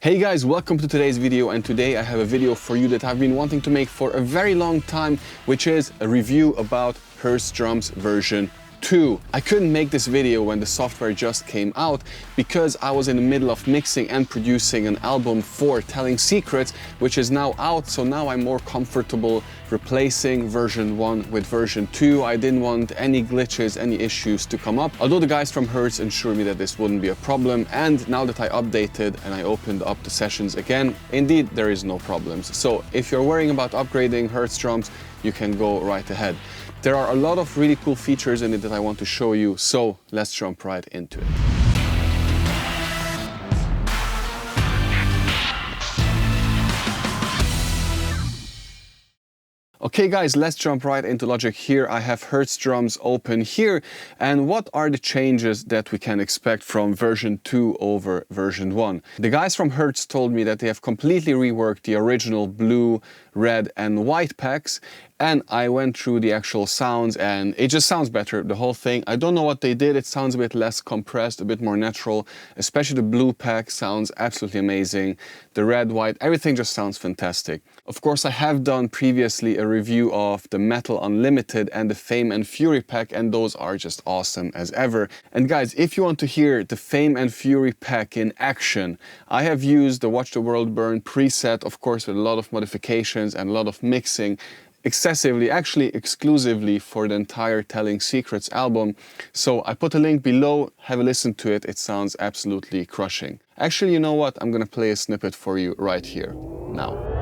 Hey guys, welcome to today's video, and today I have a video for you that I've been wanting to make for a very long time, which is a review about Hertz Drums version 2. I couldn't make this video when the software just came out because I was in the middle of mixing and producing an album for Telling Secrets, which is now out, so now I'm more comfortable replacing version 1 with version 2. I didn't want any glitches, any issues to come up, although the guys from Hertz assured me that this wouldn't be a problem, and now that I updated and I opened up the sessions again, indeed there is no problems. So if you're worrying about upgrading Hertz drums, you can go right ahead. There are a lot of really cool features in it that I want to show you, so let's jump right into it. Okay guys, let's jump right into Logic. Here I have Hertz Drums open here, and what are the changes that we can expect from version 2 over version 1? The guys from Hertz told me that they have completely reworked the original blue, red and white packs, and I went through the actual sounds and it just sounds better, the whole thing. I don't know what they did, it sounds a bit less compressed, a bit more natural, especially the blue pack sounds absolutely amazing. The red, white, everything just sounds fantastic. Of course, I have done previously a review of the Metal Unlimited and the Fame and Fury pack, and those are just awesome as ever. And guys, if you want to hear the Fame and Fury pack in action, I have used the Watch the World Burn preset, of course with a lot of modifications and a lot of mixing, excessively, actually exclusively for the entire Telling Secrets album. So I put a link below, have a listen to it, it sounds absolutely crushing. Actually, you know what, I'm gonna play a snippet for you right here, now.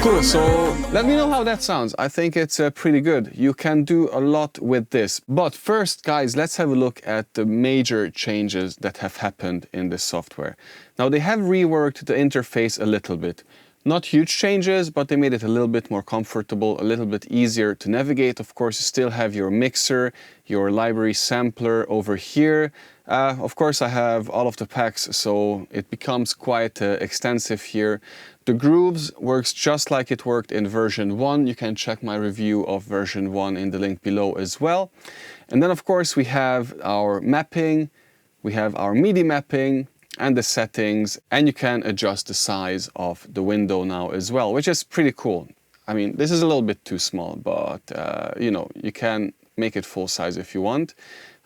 Cool, so let me know how that sounds. I think it's pretty good. You can do a lot with this. But first, guys, let's have a look at the major changes that have happened in this software. Now, they have reworked the interface a little bit. Not huge changes, but they made it a little bit more comfortable, a little bit easier to navigate. Of course, you still have your mixer, your library sampler over here. Of course, I have all of the packs, so it becomes quite extensive here. The grooves works just like it worked in version 1. You can check my review of version 1 in the link below as well. And then, of course, we have our mapping, we have our MIDI mapping, and the settings, and you can adjust the size of the window now as well, which is pretty cool. I mean, this is a little bit too small, but you know, you can make it full size if you want.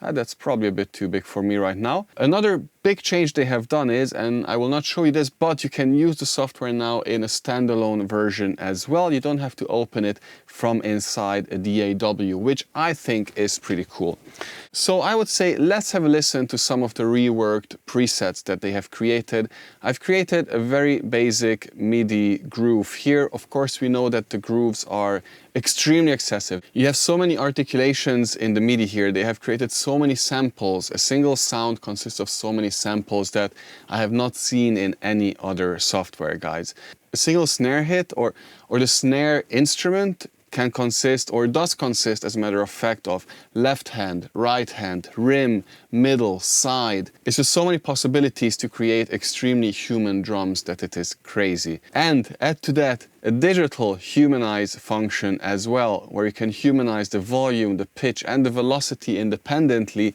That's probably a bit too big for me right now. Another big change they have done is, and I will not show you this, but you can use the software now in a standalone version as well. You don't have to open it from inside a DAW, which I think is pretty cool. So I would say let's have a listen to some of the reworked presets that they have created. I've created a very basic MIDI groove here. Of course, we know that the grooves are extremely excessive. You have so many articulations in the MIDI here. They have created so many samples. A single sound consists of so many samples that I have not seen in any other software, guys. A single snare hit or the snare instrument can consist, or does consist as a matter of fact, of left hand, right hand, rim, middle, side. It's just so many possibilities to create extremely human drums that it is crazy. And add to that a digital humanize function as well, where you can humanize the volume, the pitch and the velocity independently.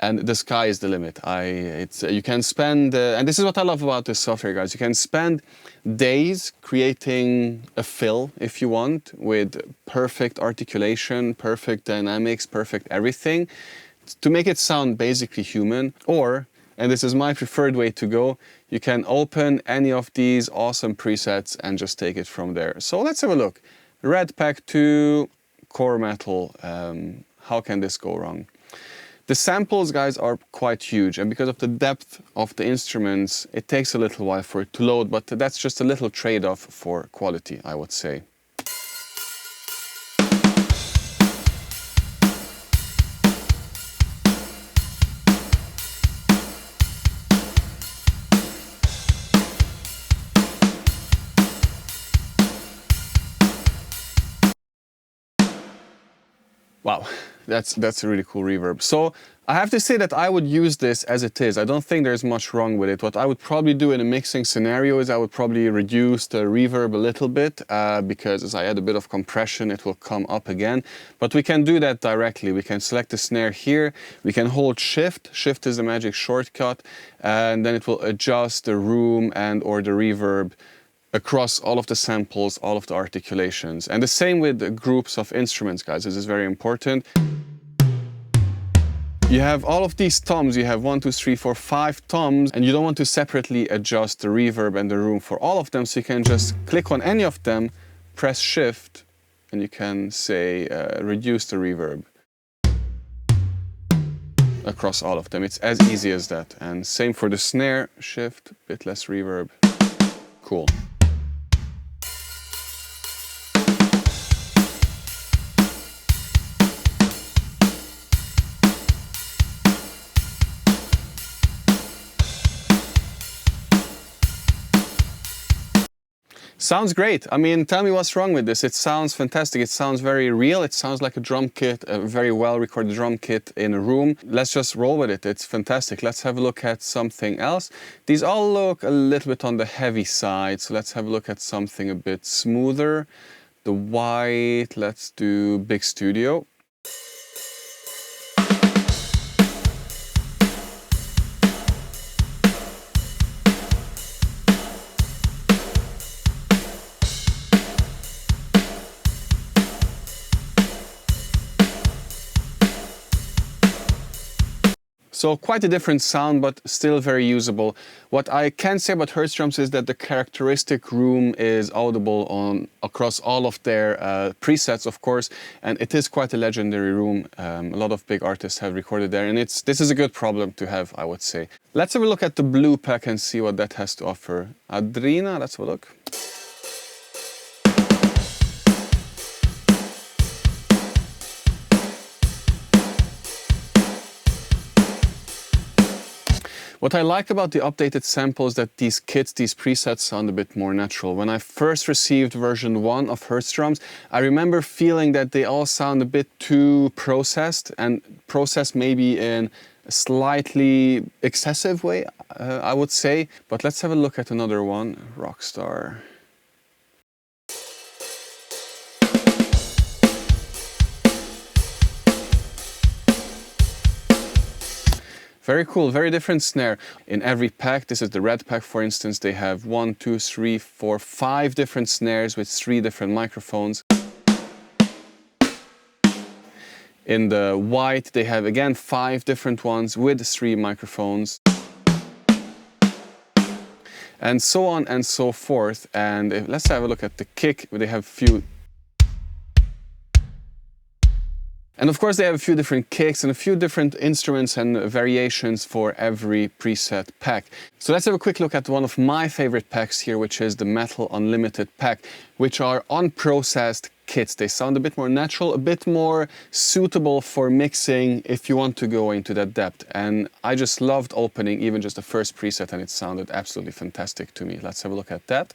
And the sky is the limit. You can spend, and this is what I love about this software, guys. You can spend days creating a fill, if you want, with perfect articulation, perfect dynamics, perfect everything, to make it sound basically human. Or, and this is my preferred way to go, you can open any of these awesome presets and just take it from there. So let's have a look. Red Pack 2, Core Metal. How can this go wrong? The samples, guys, are quite huge, and because of the depth of the instruments, it takes a little while for it to load, but that's just a little trade-off for quality, I would say. Wow, that's a really cool reverb. So I have to say that I would use this as it is. I don't think there's much wrong with it. What I would probably do in a mixing scenario is I would probably reduce the reverb a little bit because as I add a bit of compression, it will come up again. But we can do that directly. We can select the snare here. We can hold Shift. Shift is the magic shortcut. And then it will adjust the room and or the reverb across all of the samples, all of the articulations. And the same with the groups of instruments, guys. This is very important. You have all of these toms. You have 1, 2, 3, 4, 5 toms, and you don't want to separately adjust the reverb and the room for all of them, so you can just click on any of them, press Shift, and you can say reduce the reverb across all of them. It's as easy as that. And same for the snare, Shift, bit less reverb. Cool. Sounds great. I mean, tell me what's wrong with this. It sounds fantastic. It sounds very real. It sounds like a drum kit, a very well recorded drum kit in a room. Let's just roll with it. It's fantastic. Let's have a look at something else. These all look a little bit on the heavy side. So let's have a look at something a bit smoother. The white, let's do Big Studio. So quite a different sound, but still very usable. What I can say about Hertz drums is that the characteristic room is audible across all of their presets, of course, and it is quite a legendary room. A lot of big artists have recorded there, and this is a good problem to have, I would say. Let's have a look at the blue pack and see what that has to offer. Adrina, let's have a look. What I like about the updated sample is that these kits, these presets sound a bit more natural. When I first received version 1 of Hertz drums, I remember feeling that they all sound a bit too processed, and processed maybe in a slightly excessive way, I would say. But let's have a look at another one, Rockstar. Very cool, very different snare. In every pack, this is the red pack for instance, they have 1, 2, 3, 4, 5 different snares with 3 different microphones. In the white, they have again 5 different ones with 3 microphones. And so on and so forth. And let's have a look at the kick, where they have a few. And of course they have a few different kicks and a few different instruments and variations for every preset pack. So let's have a quick look at one of my favorite packs here, which is the Metal Unlimited pack, which are unprocessed kits. They sound a bit more natural, a bit more suitable for mixing if you want to go into that depth. And I just loved opening even just the first preset and it sounded absolutely fantastic to me. Let's have a look at that.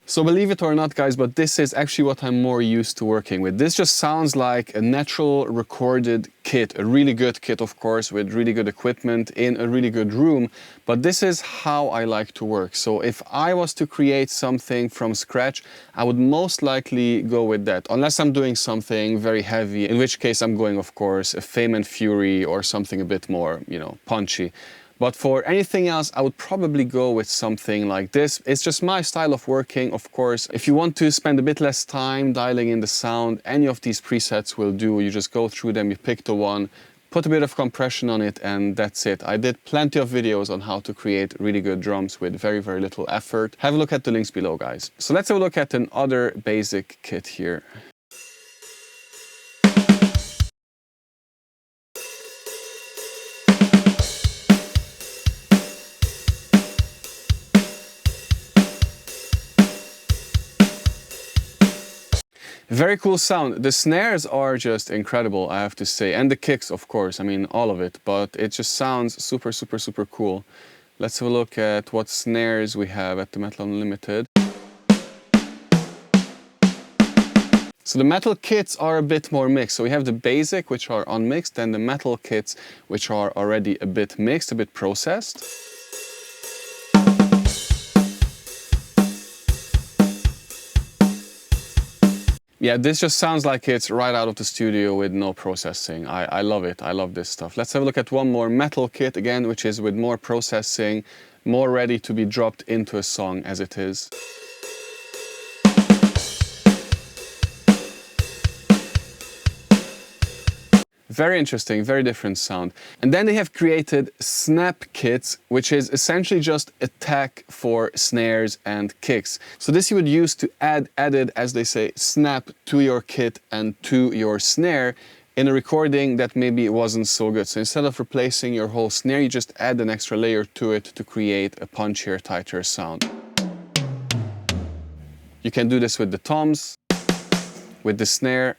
So believe it or not, guys, but this is actually what I'm more used to working with. This just sounds like a natural recorded kit, a really good kit, of course, with really good equipment in a really good room. But this is how I like to work. So if I was to create something from scratch, I would most likely go with that, unless I'm doing something very heavy, in which case I'm going, of course, a Fame and Fury or something a bit more, punchy. But for anything else, I would probably go with something like this. It's just my style of working, of course. If you want to spend a bit less time dialing in the sound, any of these presets will do. You just go through them, you pick the one, put a bit of compression on it, and that's it. I did plenty of videos on how to create really good drums with very, very little effort. Have a look at the links below, guys. So let's have a look at another basic kit here. Very cool sound. The snares are just incredible, I have to say. And the kicks, of course, I mean, all of it. But it just sounds super, super, super cool. Let's have a look at what snares we have at the Metal Unlimited. So the metal kits are a bit more mixed. So we have the basic, which are unmixed, and the metal kits, which are already a bit mixed, a bit processed. Yeah, this just sounds like it's right out of the studio with no processing. I love it. I love this stuff. Let's have a look at one more metal kit again, which is with more processing, more ready to be dropped into a song as it is. Very interesting, very different sound. And then they have created snap kits, which is essentially just a tag for snares and kicks. So this you would use to add, as they say, snap to your kit and to your snare in a recording that maybe wasn't so good. So instead of replacing your whole snare, you just add an extra layer to it to create a punchier, tighter sound. You can do this with the toms, with the snare,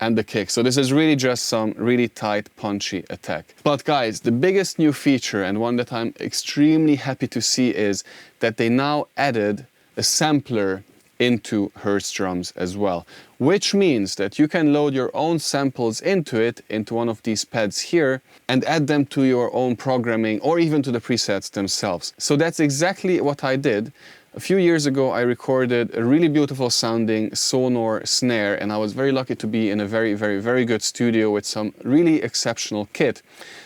and the kick. So this is really just some really tight, punchy attack. But guys, the biggest new feature, and one that I'm extremely happy to see, is that they now added a sampler into Hertz drums as well, which means that you can load your own samples into it, into one of these pads here, and add them to your own programming or even to the presets themselves. So that's exactly what I did. A few years ago, I recorded a really beautiful sounding Sonor snare, and I was very lucky to be in a very good studio with some really exceptional kit.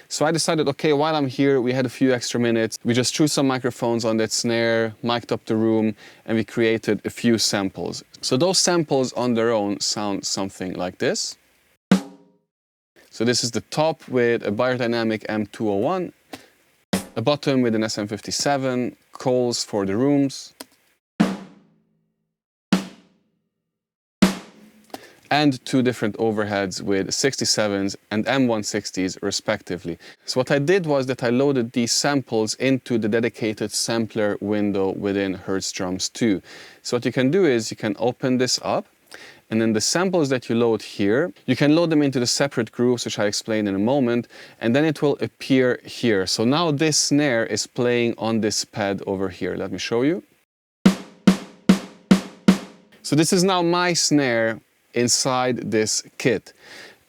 So I decided, okay, while I'm here, we had a few extra minutes. We just threw some microphones on that snare, mic'd up the room, and we created a few samples. So those samples on their own sound something like this. So this is the top with a Biodynamic M201, a bottom with an SM57, coils for the rooms, and two different overheads with 67s and M160s respectively. So what I did was that I loaded these samples into the dedicated sampler window within Hertz Drums 2. So what you can do is you can open this up, and then the samples that you load here, you can load them into the separate grooves, which I explain in a moment, and then it will appear here. So now this snare is playing on this pad over here. Let me show you. So this is now my snare inside this kit.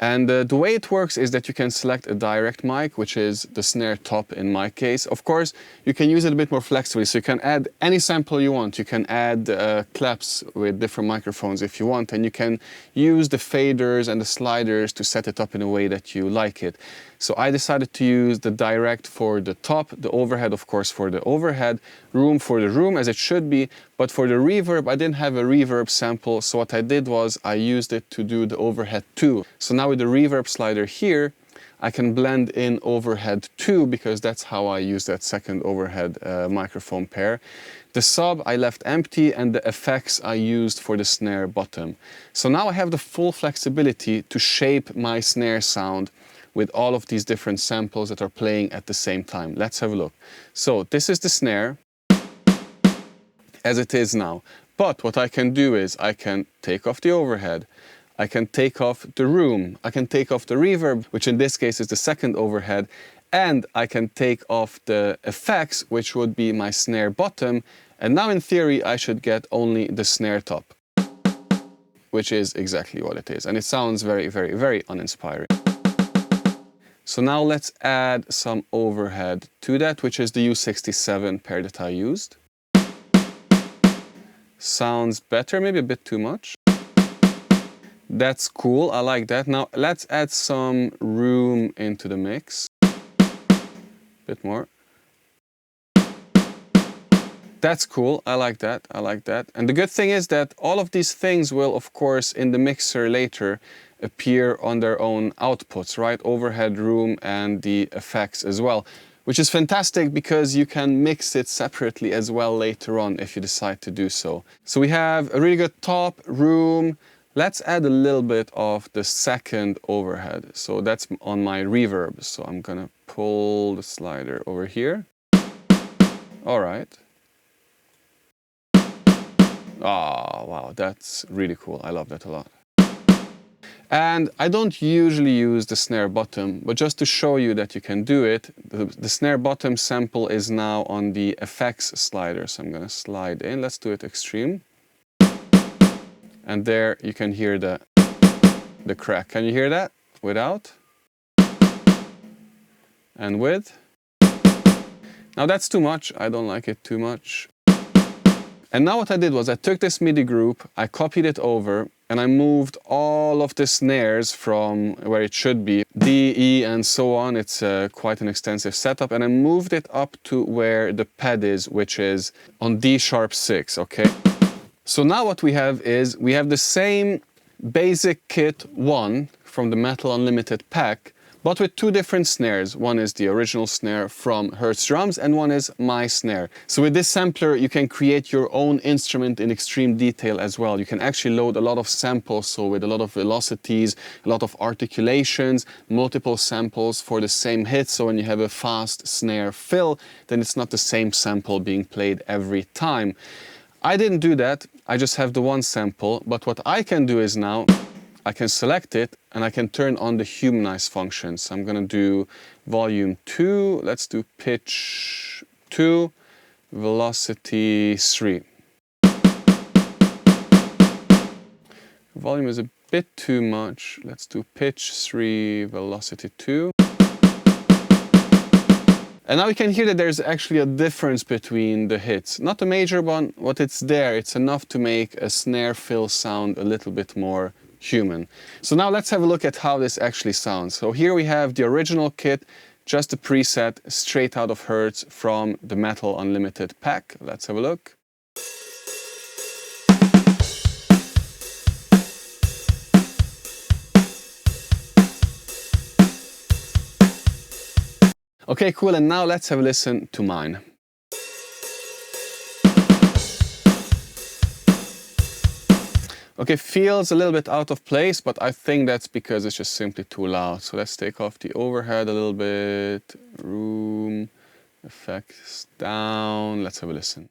And the way it works is that you can select a direct mic, which is the snare top in my case. Of course, you can use it a bit more flexibly, so you can add any sample you want. You can add claps with different microphones if you want, and you can use the faders and the sliders to set it up in a way that you like it. So I decided to use the direct for the top, the overhead, of course, for the overhead, room for the room, as it should be. But for the reverb, I didn't have a reverb sample, so what I did was I used it to do the overhead 2. So now with the reverb slider here, I can blend in overhead 2, because that's how I use that second overhead microphone pair. The sub I left empty, and the effects I used for the snare bottom. So now I have the full flexibility to shape my snare sound with all of these different samples that are playing at the same time. Let's have a look. So this is the snare as it is now. But what I can do is I can take off the overhead, I can take off the room, I can take off the reverb, which in this case is the second overhead, and I can take off the effects, which would be my snare bottom, and now in theory I should get only the snare top, which is exactly what it is, and it sounds very uninspiring. So now let's add some overhead to that, which is the U67 pair that I used. Sounds better, maybe a bit too much. That's cool, I like that. Now let's add some room into the mix. Bit more. That's cool, I like that, I like that. And the good thing is that all of these things will, of course, in the mixer later appear on their own outputs, right? Overhead, room, and the effects as well, which is fantastic because you can mix it separately as well later on if you decide to do so. So we have a really good top, room. Let's add a little bit of the second overhead. So that's on my reverb. So I'm gonna pull the slider over here. All right. Oh, wow, that's really cool. I love that a lot. And I don't usually use the snare bottom, but just to show you that you can do it, the snare bottom sample is now on the effects slider. So I'm gonna slide in, let's do it extreme. And there you can hear the crack. Can you hear that? Without. And with. Now that's too much, I don't like it too much. And now what I did was I took this MIDI group, I copied it over, and I moved all of the snares from where it should be, D, E, and so on. It's quite an extensive setup, and I moved it up to where the pad is, which is on D#6, okay? So now what we have is, we have the same basic kit 1 from the Metal Unlimited pack, but with two different snares. One is the original snare from Hertz drums and one is my snare. So with this sampler you can create your own instrument in extreme detail as well. You can actually load a lot of samples, so with a lot of velocities, a lot of articulations, multiple samples for the same hit. So when you have a fast snare fill, then it's not the same sample being played every time. I didn't do that, I just have the one sample, but what I can do is now I can select it and I can turn on the humanize function. So I'm gonna do volume 2, let's do pitch 2, velocity 3. Volume is a bit too much, let's do pitch 3, velocity 2. And now you can hear that there's actually a difference between the hits. Not a major one, but it's there. It's enough to make a snare fill sound a little bit more human. So now let's have a look at how this actually sounds. So here we have the original kit, just a preset straight out of Hertz from the Metal Unlimited pack. Let's have a look. Okay, cool, and now let's have a listen to mine. Okay, feels a little bit out of place, but I think that's because it's just simply too loud. So let's take off the overhead a little bit, room, effects down, let's have a listen.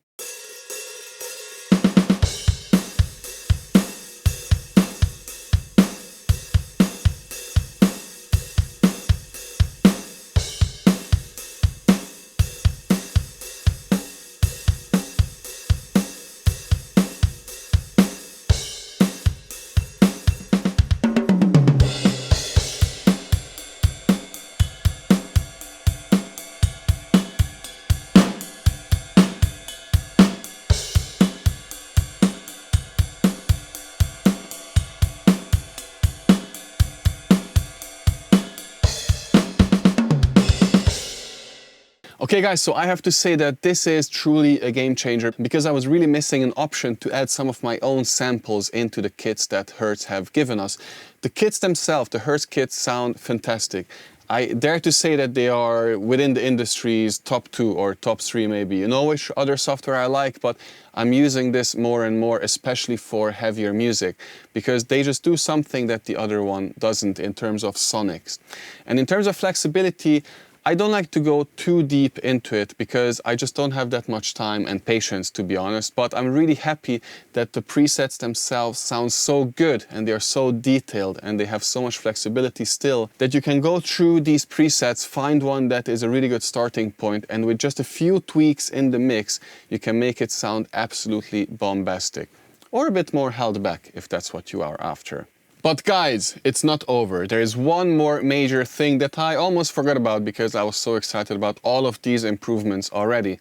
Okay guys, so I have to say that this is truly a game changer because I was really missing an option to add some of my own samples into the kits that Hertz have given us. The kits themselves, the Hertz kits, sound fantastic. I dare to say that they are within the industry's top 2 or top 3 maybe. You know which other software I like, but I'm using this more and more, especially for heavier music, because they just do something that the other one doesn't in terms of sonics. And in terms of flexibility, I don't like to go too deep into it because I just don't have that much time and patience, to be honest, but I'm really happy that the presets themselves sound so good and they are so detailed and they have so much flexibility still that you can go through these presets, find one that is a really good starting point, and with just a few tweaks in the mix, you can make it sound absolutely bombastic. Or a bit more held back if that's what you are after. But guys, it's not over. There is one more major thing that I almost forgot about because I was so excited about all of these improvements already.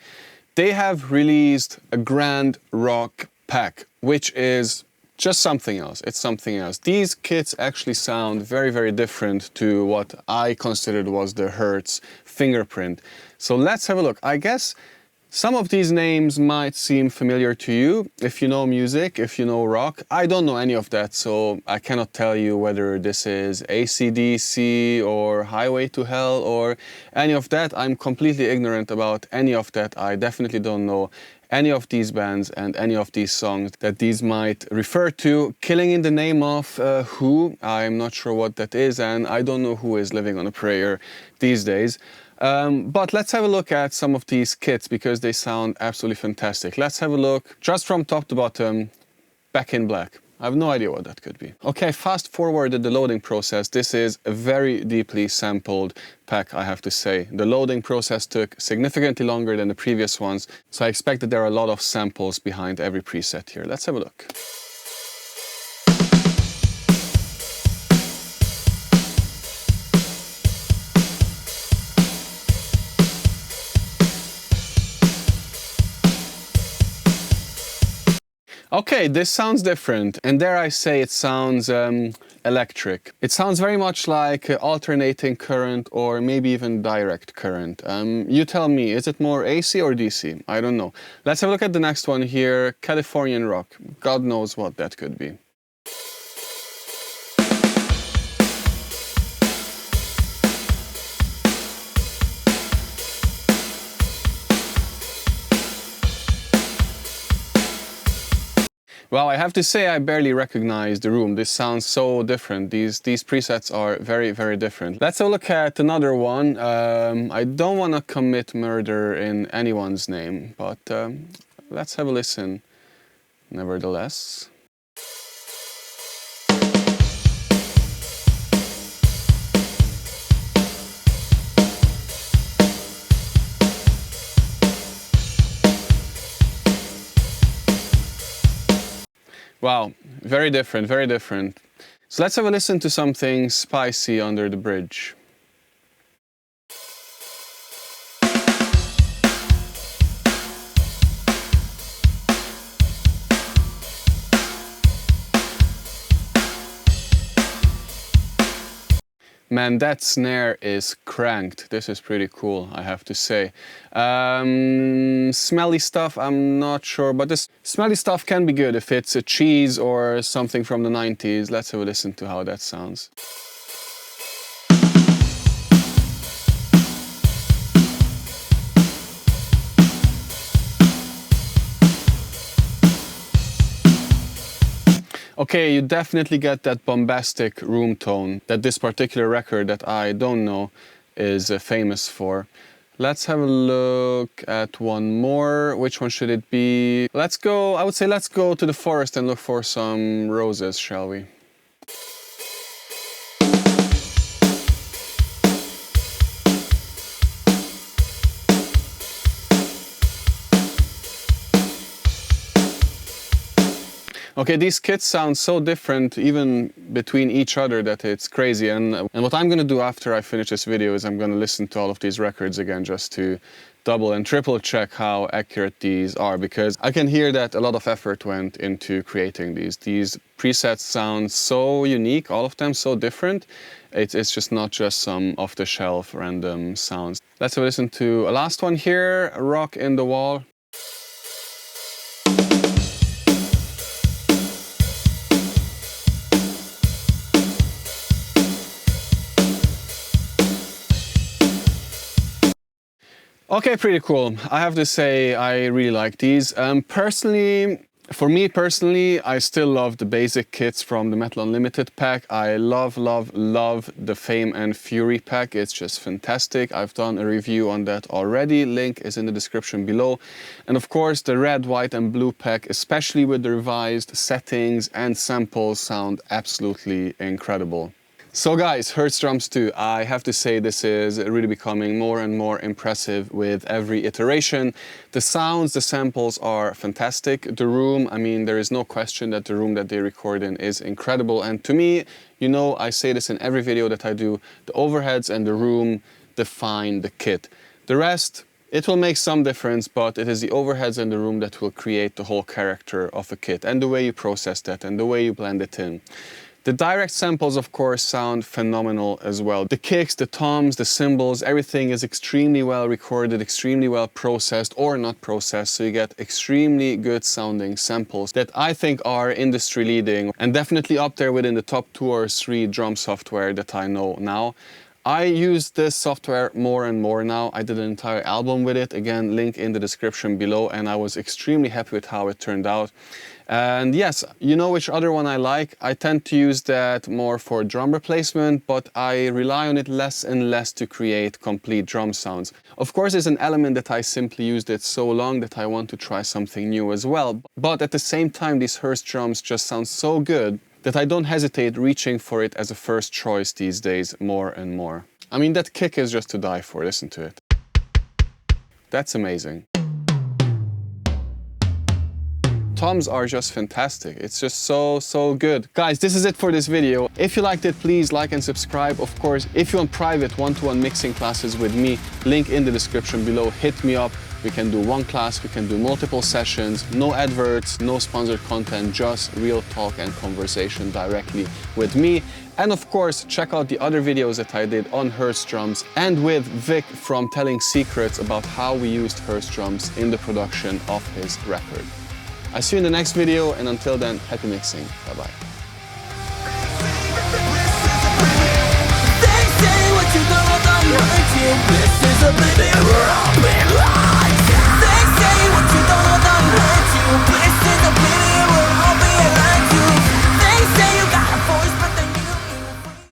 They have released a Grand Rock pack, which is just something else. It's something else. These kits actually sound very, very different to what I considered was the Hertz fingerprint. So let's have a look. I guess some of these names might seem familiar to you if you know music, if you know rock. I don't know any of that, so I cannot tell you whether this is AC/DC or Highway to Hell or any of that. I'm completely ignorant about any of that. I definitely don't know any of these bands and any of these songs that these might refer to. Killing in the Name of Who, I'm not sure what that is, and I don't know who is living on a prayer these days. But let's have a look at some of these kits because they sound absolutely fantastic. Let's have a look just from top to bottom, Back in Black. I have no idea what that could be. Okay, fast forwarded the loading process. This is a very deeply sampled pack, I have to say. The loading process took significantly longer than the previous ones, so I expect that there are a lot of samples behind every preset here. Let's have a look. Okay, this sounds different, and dare I say it sounds electric. It sounds very much like alternating current or maybe even direct current. You tell me, is it more AC or DC? I don't know. Let's have a look at the next one here, Californian rock. God knows what that could be. Well, I have to say I barely recognize the room. This sounds so different. These presets are very, very different. Let's have a look at another one. I don't want to commit murder in anyone's name, but let's have a listen nevertheless. Wow, very different, very different. So let's have a listen to something spicy under the bridge. Man, that snare is cranked. This is pretty cool, I have to say. Smelly stuff, I'm not sure, but this smelly stuff can be good if it's a cheese or something from the 90s. Let's have a listen to how that sounds. Okay, you definitely get that bombastic room tone that this particular record that I don't know is famous for. Let's have a look at one more. Which one should it be? Let's go, I would say let's go to the forest and look for some roses, shall we? Okay, these kits sound so different even between each other that it's crazy. And what I'm gonna do after I finish this video is I'm gonna listen to all of these records again just to double and triple check how accurate these are, because I can hear that a lot of effort went into creating these. These presets sound so unique, all of them so different. It's just not just some off-the-shelf random sounds. Let's have a listen to a last one here, Rock in the Wall. Okay, pretty cool. I have to say I really like these. For me personally, I still love the basic kits from the Metal Unlimited pack. I love the Fame and Fury pack. It's just fantastic. I've done a review on that already. Link is in the description below. And of course, the red, white and blue pack, especially with the revised settings and samples, sound absolutely incredible. So guys, Hertz Drums 2, I have to say this is really becoming more and more impressive with every iteration. The sounds, the samples are fantastic. The room, I mean, there is no question that the room that they record in is incredible. And to me, you know, I say this in every video that I do, the overheads and the room define the kit. The rest, it will make some difference, but it is the overheads and the room that will create the whole character of a kit and the way you process that and the way you blend it in. The direct samples, of course, sound phenomenal as well. The kicks, the toms, the cymbals, everything is extremely well recorded, extremely well processed or not processed, so you get extremely good sounding samples that I think are industry leading and definitely up there within the top 2 or 3 drum software that I know now. I use this software more and more now. I did an entire album with it. Again, link in the description below, and I was extremely happy with how it turned out. And yes, you know which other one I like? I tend to use that more for drum replacement, but I rely on it less and less to create complete drum sounds. Of course, there's an element that I simply used it so long that I want to try something new as well. But at the same time, these Hertz drums just sound so good that I don't hesitate reaching for it as a first choice these days more and more. I mean, that kick is just to die for. Listen to it. That's amazing. Toms are just fantastic. It's just so good. Guys, this is it for this video. If you liked it, please like and subscribe. Of course, if you want private one-to-one mixing classes with me, link in the description below. Hit me up. We can do one class, we can do multiple sessions, no adverts, no sponsored content, just real talk and conversation directly with me. And of course, check out the other videos that I did on Hertz drums and with Vic from Telling Secrets about how we used Hertz drums in the production of his record. I'll see you in the next video, and until then, happy mixing. Bye-bye.